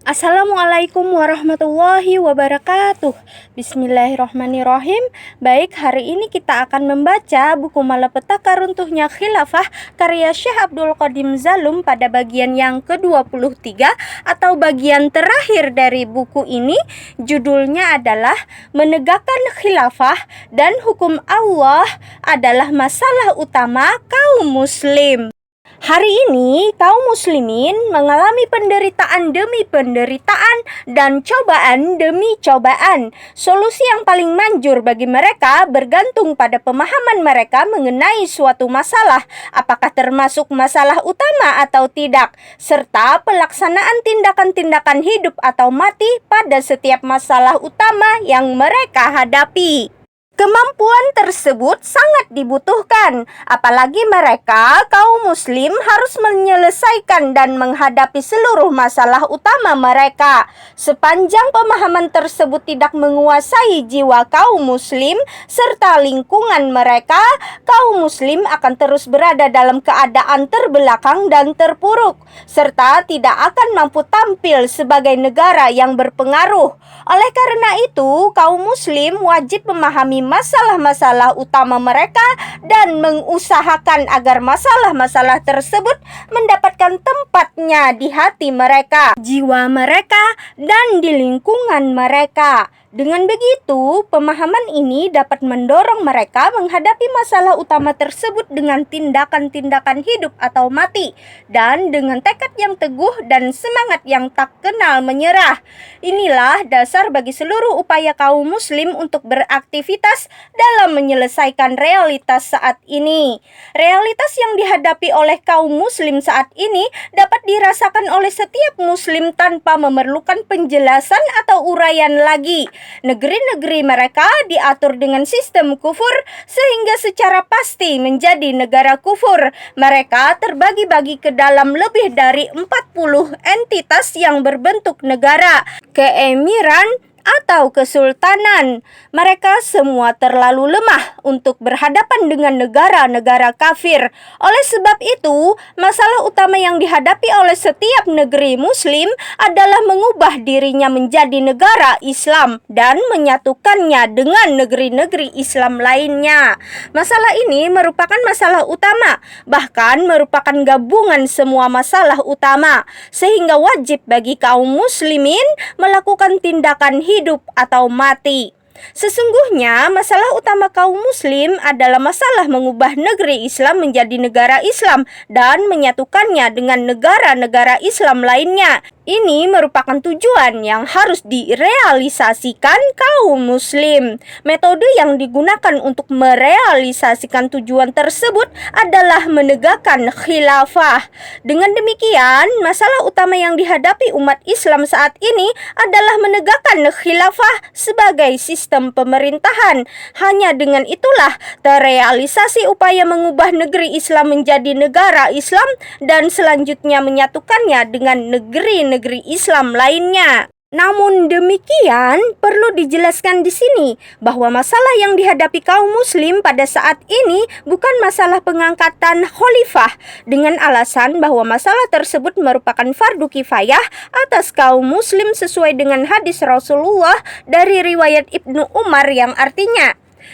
Assalamualaikum warahmatullahi wabarakatuh. Bismillahirrohmanirrohim. Baik, hari ini kita akan membaca buku Malapetaka Runtuhnya Khilafah karya Syekh Abdul Qadim Zalum pada bagian yang ke-23 atau bagian terakhir dari buku ini. Judulnya adalah Menegakkan Khilafah dan Hukum Allah adalah Masalah Utama Kaum Muslim. Hari ini kaum muslimin mengalami penderitaan demi penderitaan dan cobaan demi cobaan. Solusi yang paling manjur bagi mereka bergantung pada pemahaman mereka mengenai suatu masalah, apakah termasuk masalah utama atau tidak, serta pelaksanaan tindakan-tindakan hidup atau mati pada setiap masalah utama yang mereka hadapi. Kemampuan tersebut sangat dibutuhkan, apalagi mereka, kaum muslim, harus menyelesaikan dan menghadapi seluruh masalah utama mereka. Sepanjang pemahaman tersebut tidak menguasai jiwa kaum muslim serta lingkungan mereka, kaum muslim akan terus berada dalam keadaan terbelakang dan terpuruk, serta tidak akan mampu tampil sebagai negara yang berpengaruh. Oleh karena itu, kaum muslim wajib memahami masalah-masalah utama mereka dan mengusahakan agar masalah-masalah tersebut mendapatkan tempatnya di hati mereka, jiwa mereka, dan di lingkungan mereka. Dengan begitu, pemahaman ini dapat mendorong mereka menghadapi masalah utama tersebut dengan tindakan-tindakan hidup atau mati, dan dengan tekad yang teguh dan semangat yang tak kenal menyerah. Inilah dasar bagi seluruh upaya kaum muslim untuk beraktivitas dalam menyelesaikan realitas saat ini. Realitas yang dihadapi oleh kaum muslim saat ini dapat dirasakan oleh setiap muslim tanpa memerlukan penjelasan atau uraian lagi. Negeri-negeri mereka diatur dengan sistem kufur sehingga secara pasti menjadi negara kufur. Mereka terbagi-bagi ke dalam lebih dari 40 entitas yang berbentuk negara, keemiran, atau kesultanan. Mereka semua terlalu lemah untuk berhadapan dengan negara-negara kafir. Oleh sebab itu, masalah utama yang dihadapi oleh setiap negeri muslim adalah mengubah dirinya menjadi negara Islam dan menyatukannya dengan negeri-negeri Islam lainnya. Masalah ini merupakan masalah utama, bahkan merupakan gabungan semua masalah utama, sehingga wajib bagi kaum muslimin melakukan tindakan hidup atau mati. Sesungguhnya masalah utama kaum muslim adalah masalah mengubah negeri Islam menjadi negara Islam dan menyatukannya dengan negara-negara Islam lainnya. Ini merupakan tujuan yang harus direalisasikan kaum muslim. Metode yang digunakan untuk merealisasikan tujuan tersebut adalah menegakkan khilafah. Dengan demikian, masalah utama yang dihadapi umat Islam saat ini adalah menegakkan khilafah sebagai sistem pemerintahan. Hanya dengan itulah terrealisasi upaya mengubah negeri Islam menjadi negara Islam dan selanjutnya menyatukannya dengan negeri Islam lainnya. Namun demikian, perlu dijelaskan di sini bahwa masalah yang dihadapi kaum muslim pada saat ini bukan masalah pengangkatan khalifah dengan alasan bahwa masalah tersebut merupakan fardu kifayah atas kaum muslim sesuai dengan hadis Rasulullah dari riwayat Ibnu Umar yang artinya,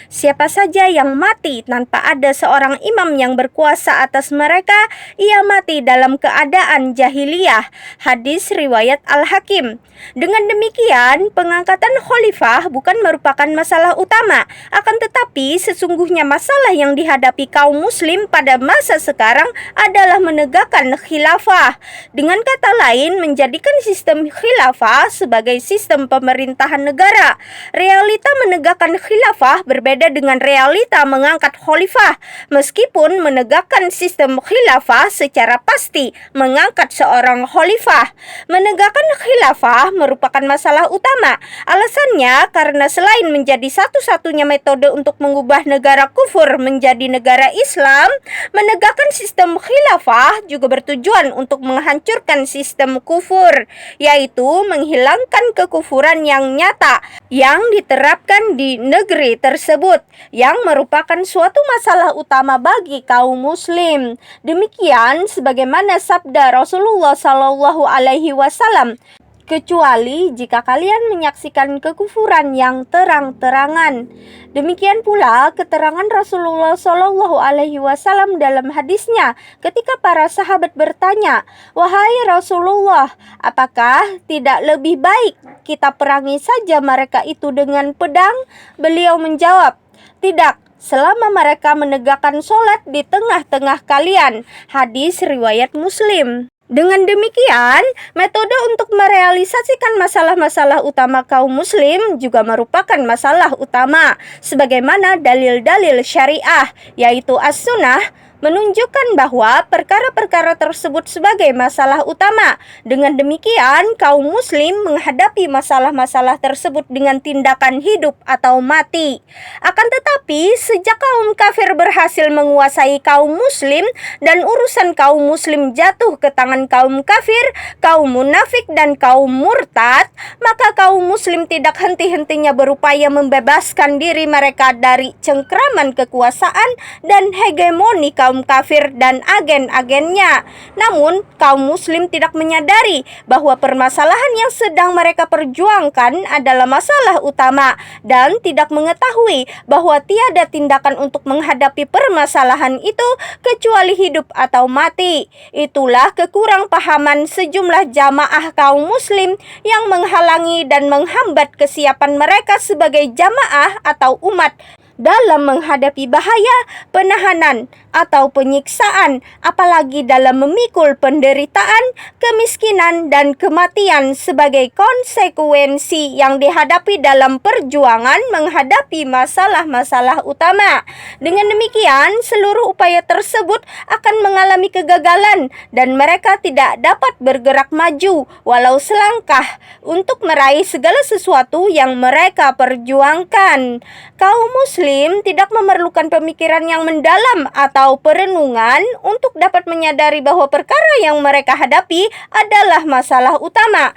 siapa saja yang mati tanpa ada seorang imam yang berkuasa atas mereka, ia mati dalam keadaan jahiliyah. Hadis riwayat Al-Hakim. Dengan demikian, pengangkatan khalifah bukan merupakan masalah utama, akan tetapi sesungguhnya masalah yang dihadapi kaum muslim pada masa sekarang adalah menegakkan khilafah. Dengan kata lain, menjadikan sistem khilafah sebagai sistem pemerintahan negara. Realita menegakkan khilafah berbeda dengan realita mengangkat khalifah. Meskipun menegakkan sistem khilafah secara pasti mengangkat seorang khalifah, menegakkan khilafah merupakan masalah utama. Alasannya karena selain menjadi satu-satunya metode untuk mengubah negara kufur menjadi negara Islam, menegakkan sistem khilafah juga bertujuan untuk menghancurkan sistem kufur, yaitu menghilangkan kekufuran yang nyata yang diterapkan di negeri tersebut, yang merupakan suatu masalah utama bagi kaum muslim. Demikian sebagaimana sabda Rasulullah SAW, kecuali jika kalian menyaksikan kekufuran yang terang-terangan. Demikian pula keterangan Rasulullah Shallallahu Alaihi Wasallam dalam hadisnya ketika para sahabat bertanya, "Wahai Rasulullah, apakah tidak lebih baik kita perangi saja mereka itu dengan pedang?" Beliau menjawab, "Tidak, selama mereka menegakkan sholat di tengah-tengah kalian." Hadis riwayat Muslim. Dengan demikian, metode untuk merealisasikan masalah-masalah utama kaum muslim juga merupakan masalah utama, sebagaimana dalil-dalil syariah, yaitu as-sunnah, menunjukkan bahwa perkara-perkara tersebut sebagai masalah utama. Dengan demikian, kaum muslim menghadapi masalah-masalah tersebut dengan tindakan hidup atau mati. Akan tetapi, sejak kaum kafir berhasil menguasai kaum muslim dan urusan kaum muslim jatuh ke tangan kaum kafir, kaum munafik dan kaum murtad, maka kaum muslim tidak henti-hentinya berupaya membebaskan diri mereka dari cengkraman kekuasaan dan hegemoni kaum kafir dan agen-agennya. Namun, kaum muslim tidak menyadari bahwa permasalahan yang sedang mereka perjuangkan adalah masalah utama dan tidak mengetahui bahwa tiada tindakan untuk menghadapi permasalahan itu kecuali hidup atau mati. Itulah kekurang pahaman sejumlah jamaah kaum muslim yang menghalangi dan menghambat kesiapan mereka sebagai jamaah atau umat dalam menghadapi bahaya, penahanan, atau penyiksaan, apalagi dalam memikul penderitaan, kemiskinan, dan kematian sebagai konsekuensi yang dihadapi dalam perjuangan menghadapi masalah-masalah utama. Dengan demikian, seluruh upaya tersebut akan mengalami kegagalan dan mereka tidak dapat bergerak maju walau selangkah untuk meraih segala sesuatu yang mereka perjuangkan. Kaum muslim tidak memerlukan pemikiran yang mendalam atau perenungan untuk dapat menyadari bahwa perkara yang mereka hadapi adalah masalah utama.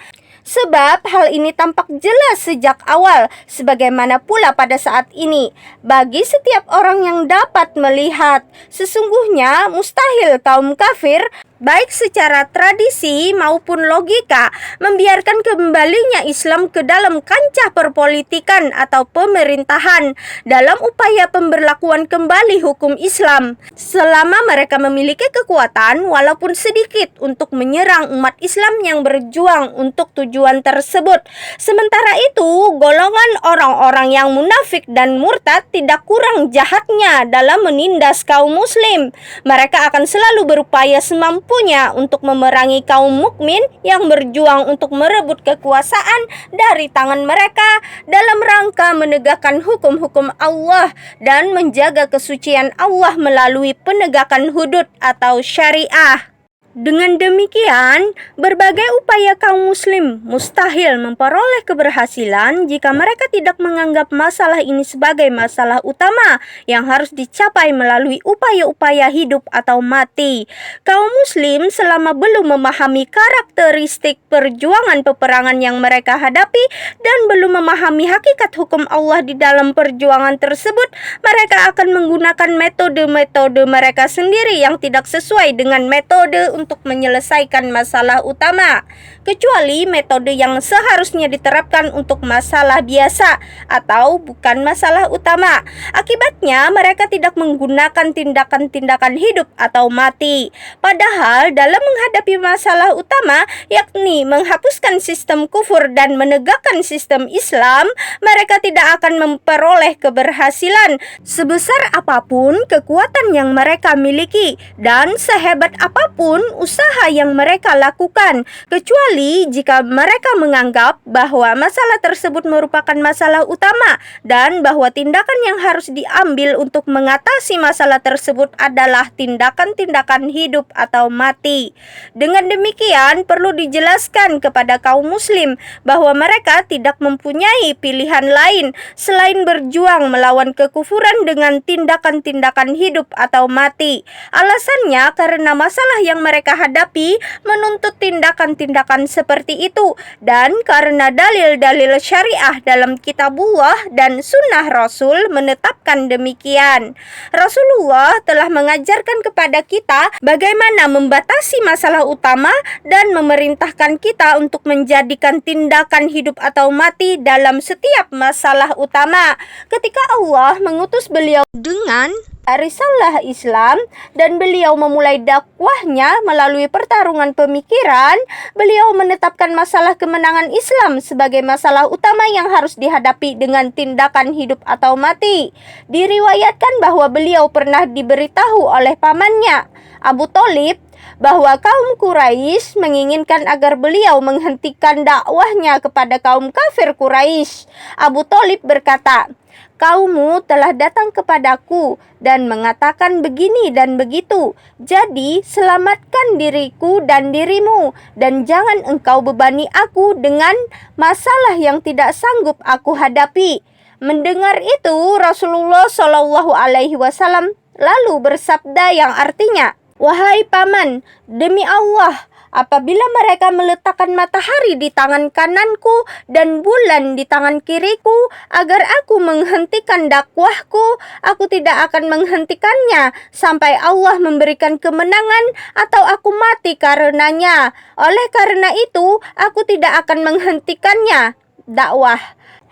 Sebab hal ini tampak jelas sejak awal, sebagaimana pula pada saat ini. Bagi setiap orang yang dapat melihat, sesungguhnya mustahil kaum kafir, baik secara tradisi maupun logika, membiarkan kembalinya Islam ke dalam kancah perpolitikan atau pemerintahan dalam upaya pemberlakuan kembali hukum Islam, selama mereka memiliki kekuatan walaupun sedikit untuk menyerang umat Islam yang berjuang untuk tujuan tersebut. Sementara itu, golongan orang-orang yang munafik dan murtad tidak kurang jahatnya dalam menindas kaum muslim. Mereka akan selalu berupaya semampunya untuk memerangi kaum mukmin yang berjuang untuk merebut kekuasaan dari tangan mereka dalam rangka menegakkan hukum-hukum Allah dan menjaga kesucian Allah melalui penegakan hudud atau syariah. Dengan demikian, berbagai upaya kaum muslim mustahil memperoleh keberhasilan jika mereka tidak menganggap masalah ini sebagai masalah utama yang harus dicapai melalui upaya-upaya hidup atau mati. Kaum muslim selama belum memahami karakteristik perjuangan peperangan yang mereka hadapi dan belum memahami hakikat hukum Allah di dalam perjuangan tersebut, mereka akan menggunakan metode-metode mereka sendiri yang tidak sesuai dengan metode untuk menyelesaikan masalah utama, kecuali metode yang seharusnya diterapkan untuk masalah biasa atau bukan masalah utama. Akibatnya, mereka tidak menggunakan tindakan-tindakan hidup atau mati. Padahal dalam menghadapi masalah utama, yakni menghapuskan sistem kufur dan menegakkan sistem Islam, mereka tidak akan memperoleh keberhasilan sebesar apapun kekuatan yang mereka miliki dan sehebat apapun usaha yang mereka lakukan, kecuali jika mereka menganggap bahwa masalah tersebut merupakan masalah utama dan bahwa tindakan yang harus diambil untuk mengatasi masalah tersebut adalah tindakan-tindakan hidup atau mati. Dengan demikian, perlu dijelaskan kepada kaum muslim bahwa mereka tidak mempunyai pilihan lain selain berjuang melawan kekufuran dengan tindakan-tindakan hidup atau mati. Alasannya karena masalah yang mereka mereka hadapi menuntut tindakan-tindakan seperti itu, dan karena dalil-dalil syariah dalam kitabullah dan sunnah Rasul menetapkan demikian. Rasulullah telah mengajarkan kepada kita bagaimana membatasi masalah utama dan memerintahkan kita untuk menjadikan tindakan hidup atau mati dalam setiap masalah utama. Ketika Allah mengutus beliau dengan risalah Islam dan beliau memulai dakwahnya melalui pertarungan pemikiran, beliau menetapkan masalah kemenangan Islam sebagai masalah utama yang harus dihadapi dengan tindakan hidup atau mati. Diriwayatkan bahwa beliau pernah diberitahu oleh pamannya, Abu Thalib, bahwa kaum Quraisy menginginkan agar beliau menghentikan dakwahnya kepada kaum kafir Quraisy. Abu Thalib berkata, "Kaummu telah datang kepadaku dan mengatakan begini dan begitu. Jadi selamatkan diriku dan dirimu, dan jangan engkau bebani aku dengan masalah yang tidak sanggup aku hadapi." Mendengar itu, Rasulullah Shallallahu Alaihi Wasallam lalu bersabda yang artinya, "Wahai paman, demi Allah, apabila mereka meletakkan matahari di tangan kananku dan bulan di tangan kiriku agar aku menghentikan dakwahku, aku tidak akan menghentikannya sampai Allah memberikan kemenangan atau aku mati karenanya. Oleh karena itu, aku tidak akan menghentikannya." Dakwah.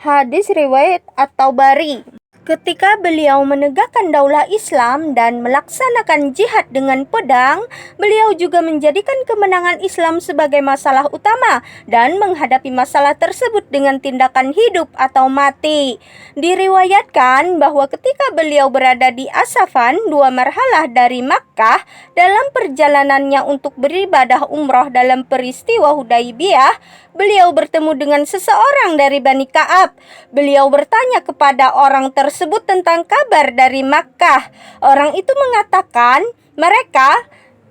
Hadis riwayat At-Tabari. Ketika beliau menegakkan daulah Islam dan melaksanakan jihad dengan pedang, beliau juga menjadikan kemenangan Islam sebagai masalah utama dan menghadapi masalah tersebut dengan tindakan hidup atau mati. Diriwayatkan bahwa ketika beliau berada di Asafan, 2 marhalah dari Makkah, dalam perjalanannya untuk beribadah umroh dalam peristiwa Hudaybiyah, beliau bertemu dengan seseorang dari Bani Ka'ab. Beliau bertanya kepada orang tersebut tentang kabar dari Makkah. Orang itu mengatakan, mereka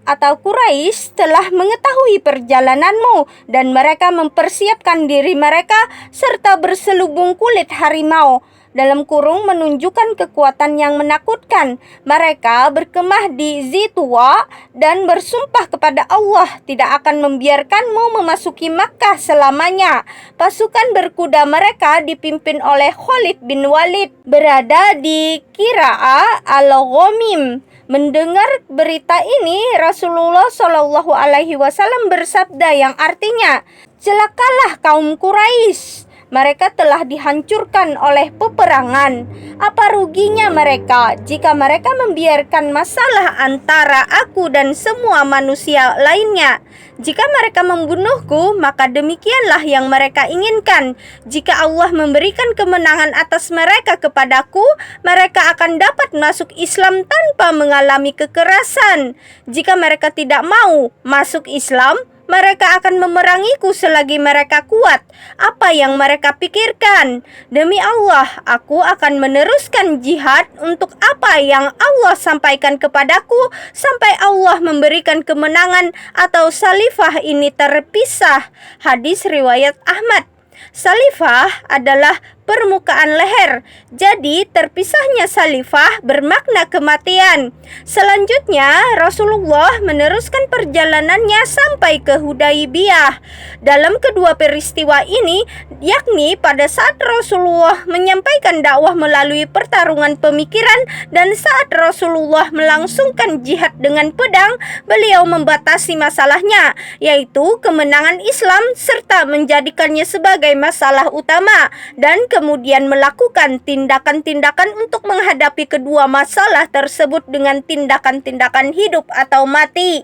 atau Quraisy telah mengetahui perjalananmu dan mereka mempersiapkan diri mereka serta berselubung kulit harimau. Dalam kurung menunjukkan kekuatan yang menakutkan. Mereka berkemah di Zituwa dan bersumpah kepada Allah tidak akan membiarkanmu memasuki Makkah selamanya. Pasukan berkuda mereka dipimpin oleh Khalid bin Walid berada di Qira'a al-Ghamim. Mendengar berita ini, Rasulullah Shallallahu Alaihi Wasallam bersabda yang artinya, "Celakalah kaum Quraisy. Mereka telah dihancurkan oleh peperangan. Apa ruginya mereka jika mereka membiarkan masalah antara aku dan semua manusia lainnya? Jika mereka membunuhku, maka demikianlah yang mereka inginkan. Jika Allah memberikan kemenangan atas mereka kepadaku, mereka akan dapat masuk Islam tanpa mengalami kekerasan. Jika mereka tidak mau masuk Islam, mereka akan memerangiku selagi mereka kuat. Apa yang mereka pikirkan? Demi Allah, aku akan meneruskan jihad untuk apa yang Allah sampaikan kepadaku sampai Allah memberikan kemenangan atau salifah ini terpisah." Hadis riwayat Ahmad. Salifah adalah permukaan leher. Jadi terpisahnya salifah bermakna kematian. Selanjutnya Rasulullah meneruskan perjalanannya sampai ke Hudaybiyah. Dalam kedua peristiwa ini, yakni pada saat Rasulullah menyampaikan dakwah melalui pertarungan pemikiran dan saat Rasulullah melangsungkan jihad dengan pedang, beliau membatasi masalahnya, yaitu kemenangan Islam serta menjadikannya sebagai masalah utama dan kemudian melakukan tindakan-tindakan untuk menghadapi kedua masalah tersebut dengan tindakan-tindakan hidup atau mati.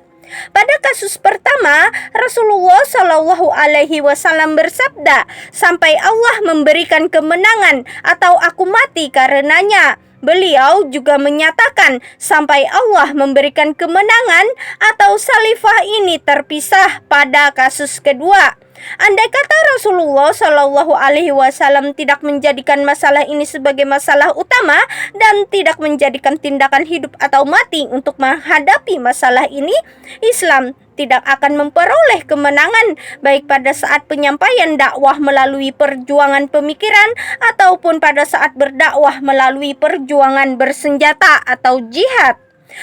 Pada kasus pertama, Rasulullah Shallallahu Alaihi Wasallam bersabda, "Sampai Allah memberikan kemenangan atau aku mati karenanya." Beliau juga menyatakan sampai Allah memberikan kemenangan atau salifah ini terpisah pada kasus kedua. Andai kata Rasulullah Shallallahu Alaihi Wasallam tidak menjadikan masalah ini sebagai masalah utama dan tidak menjadikan tindakan hidup atau mati untuk menghadapi masalah ini, Islam tidak akan memperoleh kemenangan baik pada saat penyampaian dakwah melalui perjuangan pemikiran ataupun pada saat berdakwah melalui perjuangan bersenjata atau jihad.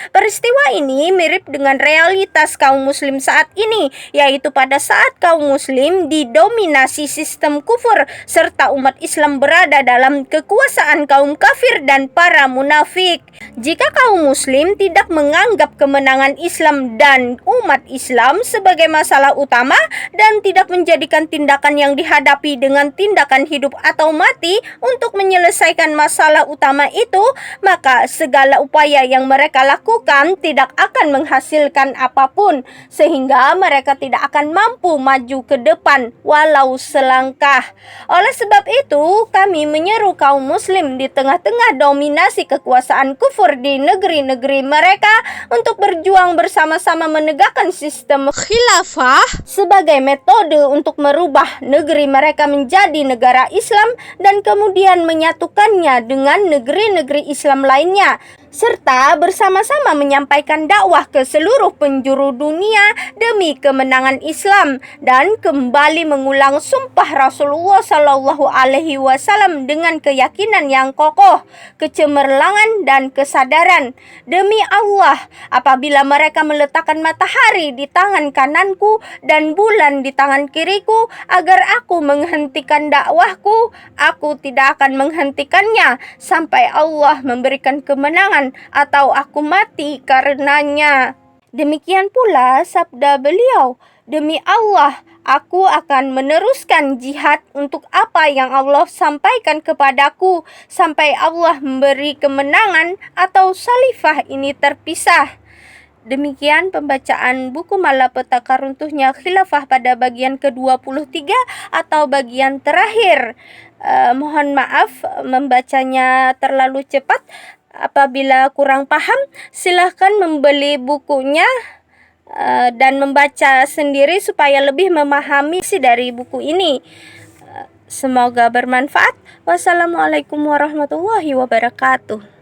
Peristiwa ini mirip dengan realitas kaum muslim saat ini, yaitu pada saat kaum muslim didominasi sistem kufur serta umat Islam berada dalam kekuasaan kaum kafir dan para munafik. Jika kaum muslim tidak menganggap kemenangan Islam dan umat Islam sebagai masalah utama dan tidak menjadikan tindakan yang dihadapi dengan tindakan hidup atau mati untuk menyelesaikan masalah utama itu, maka segala upaya yang mereka lakukan tidak akan menghasilkan apapun, sehingga mereka tidak akan mampu maju ke depan walau selangkah. Oleh sebab itu, kami menyeru kaum muslim di tengah-tengah dominasi kekuasaan kufur di negeri-negeri mereka untuk berjuang bersama-sama menegakkan sistem khilafah sebagai metode untuk merubah negeri mereka menjadi negara Islam dan kemudian menyatukannya dengan negeri-negeri Islam lainnya, serta bersama-sama menyampaikan dakwah ke seluruh penjuru dunia demi kemenangan Islam dan kembali mengulang sumpah Rasulullah Shallallahu Alaihi Wasallam dengan keyakinan yang kokoh, kecemerlangan dan kesadaran. Demi Allah, apabila mereka meletakkan matahari di tangan kananku dan bulan di tangan kiriku agar aku menghentikan dakwahku, aku tidak akan menghentikannya sampai Allah memberikan kemenangan atau aku mati karenanya. Demikian pula sabda beliau, demi Allah, aku akan meneruskan jihad untuk apa yang Allah sampaikan kepadaku sampai Allah memberi kemenangan atau salifah ini terpisah. Demikian pembacaan buku Malapetaka Runtuhnya Khilafah pada bagian ke-23 atau bagian terakhir. Mohon maaf membacanya terlalu cepat. Apabila kurang paham, silahkan membeli bukunya dan membaca sendiri supaya lebih memahami isi dari buku ini. Semoga bermanfaat. Wassalamualaikum warahmatullahi wabarakatuh.